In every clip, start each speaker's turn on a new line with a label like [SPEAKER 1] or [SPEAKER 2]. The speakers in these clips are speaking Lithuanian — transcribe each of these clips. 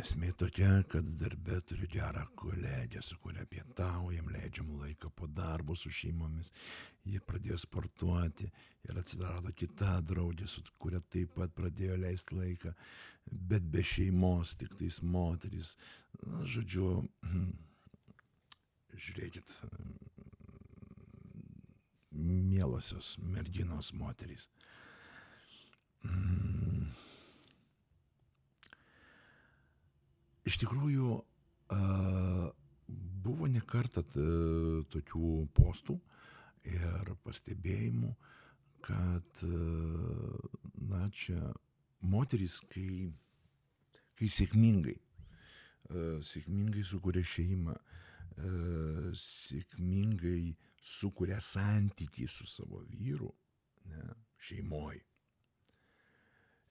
[SPEAKER 1] Esmė tokia, kad darbe turiu gerą kolegę, su kuria pietaujam, leidžiam laiką po darbo su šeimomis. Jie pradėjo sportuoti ir atsirado kita draugė, su kuria taip pat pradėjo leisti laiką, bet be šeimos, tik tais moterys. Na, žodžiu, žiūrėkit, mielosios merginos moterys. Iš tikrųjų, buvo ne kartą tokių postų ir pastebėjimų, kad, na, čia moterys, kai sėkmingai sukuria šeimą, sėkmingai sukuria santykį su savo vyru, ne, šeimoj,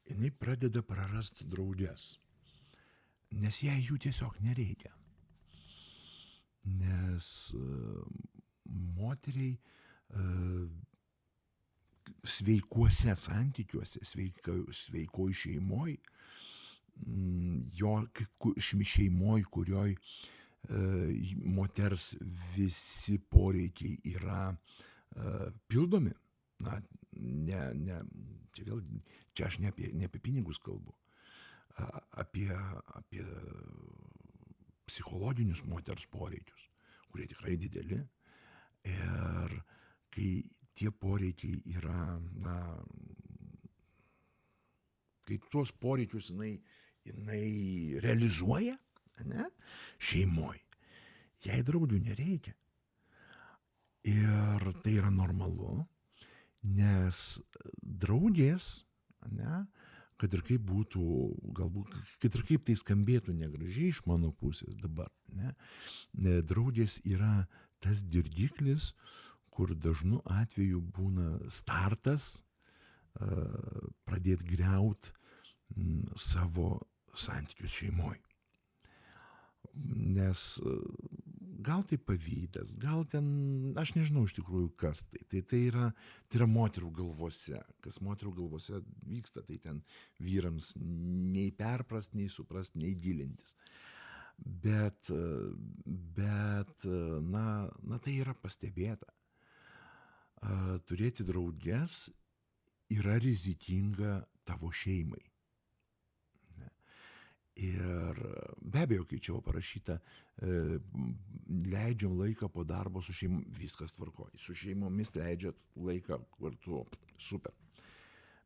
[SPEAKER 1] jinai pradeda prarasti drauges. Nes jai jų tiesiog nereikia. Nes moteriai sveikuose santykiuose, sveikoj šeimoj, šeimoj, kurioj moters visi poreikiai yra pildomi, na, čia aš ne apie pinigus kalbu, apie psichologinius moters poreikius, kurie tikrai dideli. Ir kai tie poreikiai yra, na, kai tuos poreikius jinai realizuoja, ne, šeimoj, jai draugių nereikia. Ir tai yra normalu, nes draugės, ne, kad ir kaip būtų, galbūt, kad ir kaip tai skambėtų negražiai iš mano pusės dabar, ne, draugės yra tas dirgiklis, kur dažnu atveju būna startas pradėti griaut savo santykius šeimoj. Nes gal tai pavydas, gal ten, aš nežinau iš tikrųjų kas tai. Tai yra moterų galvose. Kas moterų galvose vyksta, tai ten vyrams nei perprast, nei suprast, nei gilintis. Bet na tai yra pastebėta. Turėti drauges yra rizikinga tavo šeimai. Ir be abejo, kai čia parašyta, leidžiam laiką po darbo su šeimom, viskas tvarkoj. Su šeimomis leidžiat laiką kartu, super.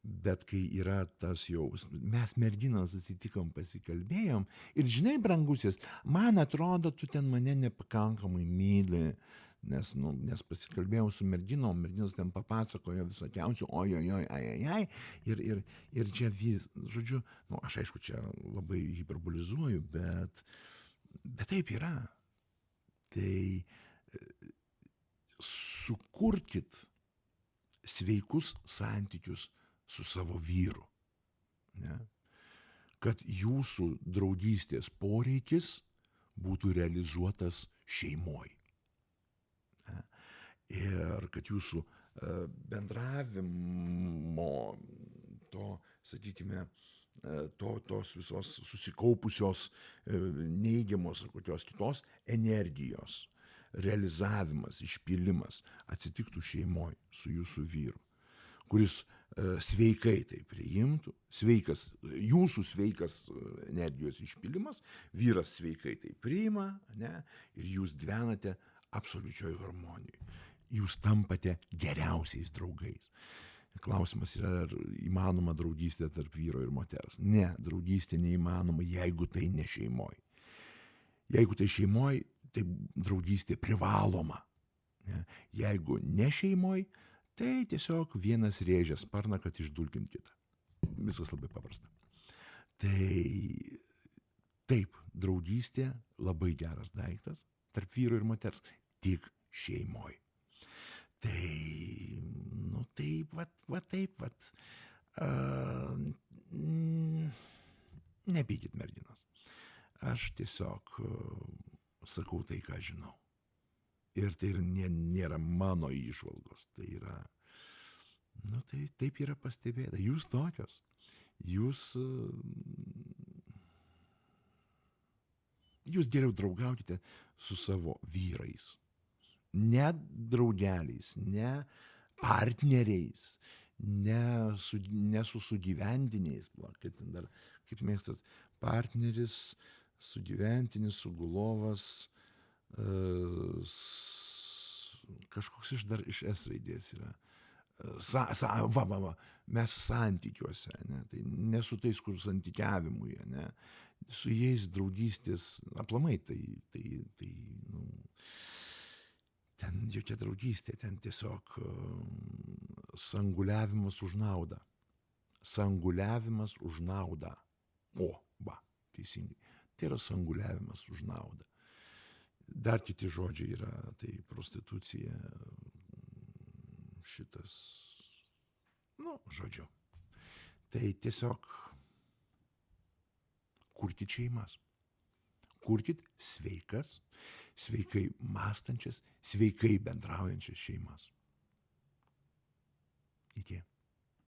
[SPEAKER 1] Bet kai yra tas jau, mes merginos susitikom, pasikalbėjom ir žinai, brangusis, man atrodo, tu ten mane nepakankamai myli, nes pasikalbėjau su merginom, merginos ten papasakojo visokiausių, ojojoj, ajajaj, ir čia žodžiu, aš aišku, čia labai hiperbolizuoju, bet taip yra. Tai sukurkit sveikus santykius su savo vyru, ne? Kad jūsų draugystės poreikis būtų realizuotas šeimoj. Ir kad jūsų bendravimo, sakykime, tos visos susikaupusios neigiamos ar kokios kitos energijos realizavimas, išpylimas atsitiktų šeimoj su jūsų vyru, kuris sveikai tai priimtų, jūsų sveikas energijos išpylimas, vyras sveikai tai priima, ne, ir jūs gyvenate absoliučioj harmonijoj. Jūs tampate geriausiais draugais. Klausimas yra, ar įmanoma draugystė tarp vyro ir moters. Ne, draugystė neįmanoma, jeigu tai ne šeimoj. Jeigu tai šeimoj, tai draugystė privaloma. Ne? Jeigu ne šeimoj, tai tiesiog vienas rėžia sparną, kad išdulkint kitą. Viskas labai paprasta. Tai taip, draugystė labai geras daiktas tarp vyro ir moters, tik šeimoj. Tai, taip, taip. Nepykit, merginos. Aš tiesiog sakau tai, ką žinau. Ir tai nėra mano įžvalgos. Tai yra, tai taip yra pastebėta. Jūs tokios. Jūs jūs geriau draugaukite su savo vyrais. Ne draugeliais, ne partneriais, ne su sugyventiniais, kaip ten dar, kaip mėgstas, partneris, sugyventinis, sugulovas, kažkoks dar iš S raidės yra. Va, mes santykiuose, ne, tai ne su tais, kur santykiavimui, ne, su jais draugystės, aplamai, nu, ten jokia draugystė, ten tiesiog sanguliavimas už naudą. Sanguliavimas už naudą. O, va, teisingai. Tai yra sanguliavimas už naudą. Dar kiti žodžiai yra, tai prostitucija, šitas, nu, žodžiu. Tai tiesiog kurkit šeimas. Kurkit sveikas, sveikai mąstančias, sveikai bendraujančias šeimas. Iki.